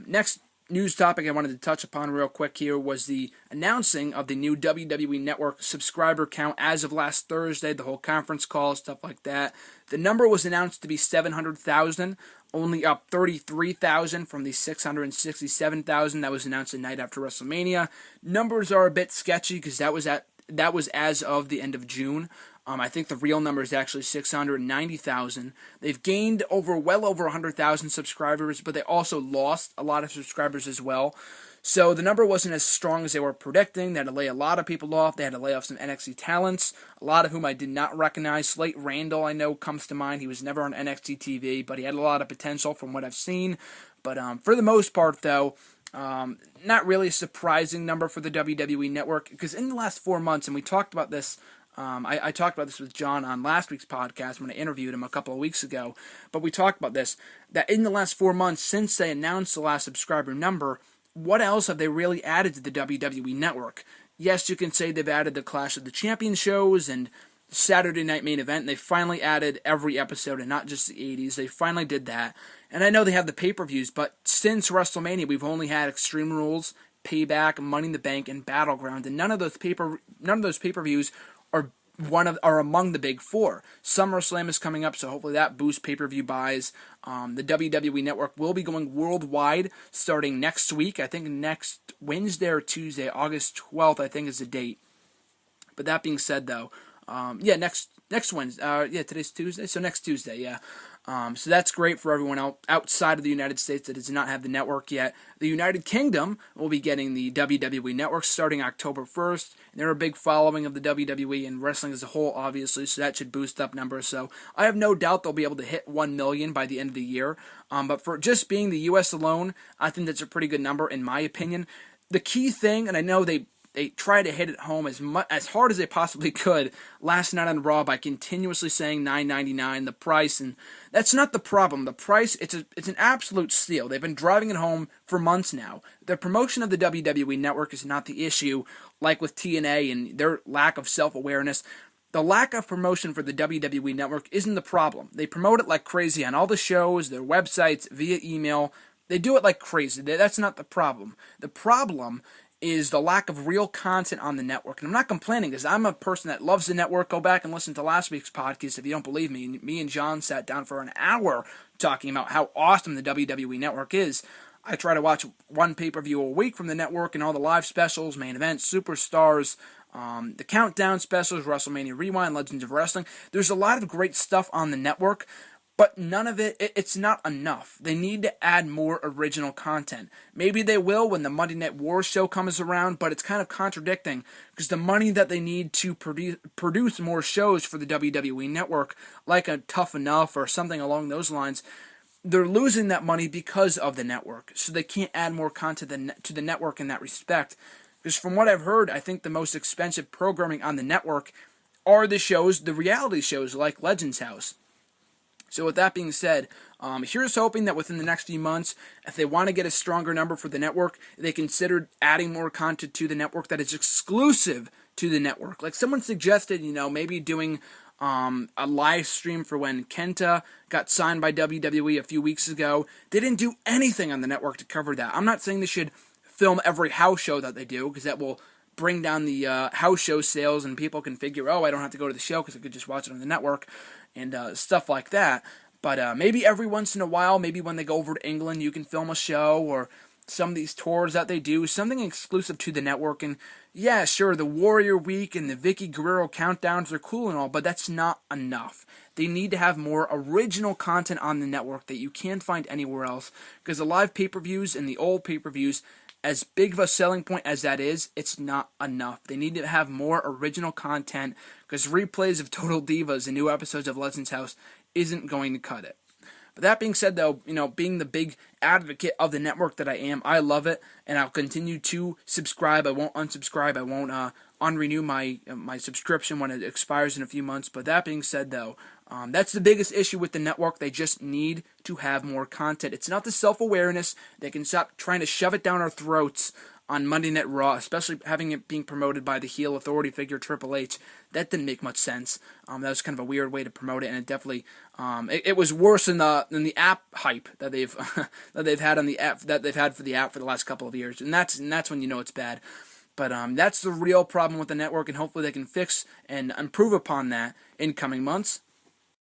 Next news topic I wanted to touch upon real quick here was the announcing of the new WWE Network subscriber count as of last Thursday, the whole conference call, stuff like that. The number was announced to be 700,000, only up 33,000 from the 667,000 that was announced the night after WrestleMania. Numbers are a bit sketchy because that was as of the end of June. I think the real number is actually 690,000. They've gained well over 100,000 subscribers, but they also lost a lot of subscribers as well. So the number wasn't as strong as they were predicting. They had to lay a lot of people off. They had to lay off some NXT talents, a lot of whom I did not recognize. Slate Randall, I know, comes to mind. He was never on NXT TV, but he had a lot of potential from what I've seen. But for the most part, though, not really a surprising number for the WWE Network, because in the last 4 months, and we talked about this, I talked about this with John on last week's podcast when I interviewed him a couple of weeks ago, but we talked about this, that in the last 4 months since they announced the last subscriber number, what else have they really added to the WWE Network? Yes, you can say they've added the Clash of the Champions shows and Saturday Night Main Event. They finally added every episode and not just the 80s. They finally did that. And I know they have the pay-per-views, but since WrestleMania, we've only had Extreme Rules, Payback, Money in the Bank, and Battleground, and none of those pay-per-views are among the big four. SummerSlam is coming up, so hopefully that boosts pay-per-view buys. The WWE Network will be going worldwide starting next week. I think next Wednesday or Tuesday, August 12th, I think is the date. But that being said, though, next Wednesday. Today's Tuesday, so next Tuesday, yeah. So that's great for everyone outside of the United States that does not have the network yet. The United Kingdom will be getting the WWE Network starting October 1st. And they're a big following of the WWE and wrestling as a whole, obviously, so that should boost up numbers. So I have no doubt they'll be able to hit 1 million by the end of the year. But for just being the U.S. alone, I think that's a pretty good number, in my opinion. The key thing, and I know they tried to hit it home as hard as they possibly could last night on Raw by continuously saying $9.99, the price, and that's not the problem. The price, it's an absolute steal. They've been driving it home for months now. The promotion of the WWE Network is not the issue, like with TNA and their lack of self-awareness. The lack of promotion for the WWE Network isn't the problem. They promote it like crazy on all the shows, their websites, via email. They do it like crazy. That's not the problem. The problem is the lack of real content on the network. And I'm not complaining, because I'm a person that loves the network. Go back and listen to last week's podcast if you don't believe me. Me and John sat down for an hour talking about how awesome the WWE Network is. I try to watch one pay-per-view a week from the network and all the live specials, main events, superstars, the countdown specials, WrestleMania Rewind, Legends of Wrestling. There's a lot of great stuff on the network, but none of it's not enough. They need to add more original content. Maybe they will when the Monday Night Wars show comes around, but it's kind of contradicting because the money that they need to produce more shows for the WWE Network, like a Tough Enough or something along those lines, they're losing that money because of the network. So they can't add more content to the network in that respect. Because from what I've heard, I think the most expensive programming on the network are the reality shows like Legends House. So with that being said, here's hoping that within the next few months, if they want to get a stronger number for the network, they consider adding more content to the network that is exclusive to the network. Like someone suggested, maybe doing a live stream for when Kenta got signed by WWE a few weeks ago. They didn't do anything on the network to cover that. I'm not saying they should film every house show that they do, because that will bring down the house show sales, and people can figure, I don't have to go to the show because I could just watch it on the network, and stuff like that. But maybe every once in a while, maybe when they go over to England, you can film a show, or some of these tours that they do, something exclusive to the network. And yeah, sure, the Warrior Week and the Vicky Guerrero countdowns are cool and all, but that's not enough. They need to have more original content on the network that you can't find anywhere else, because the live pay-per-views and the old pay-per-views, as big of a selling point as that is, it's not enough. They need to have more original content, because replays of Total Divas and new episodes of Legends House isn't going to cut it. But that being said, though, being the big advocate of the network that I am, I love it, and I'll continue to subscribe. I won't unsubscribe. I won't unrenew my subscription when it expires in a few months. But that being said, though, that's the biggest issue with the network. They just need to have more content. It's not the self-awareness. They can stop trying to shove it down our throats on Monday Night Raw, especially having it being promoted by the heel authority figure Triple H. That didn't make much sense. That was kind of a weird way to promote it, and it definitely it was worse than the app hype that they've that they've had on the app that they've had for the app for the last couple of years, and that's when you know it's bad. But that's the real problem with the network, and hopefully they can fix and improve upon that in coming months.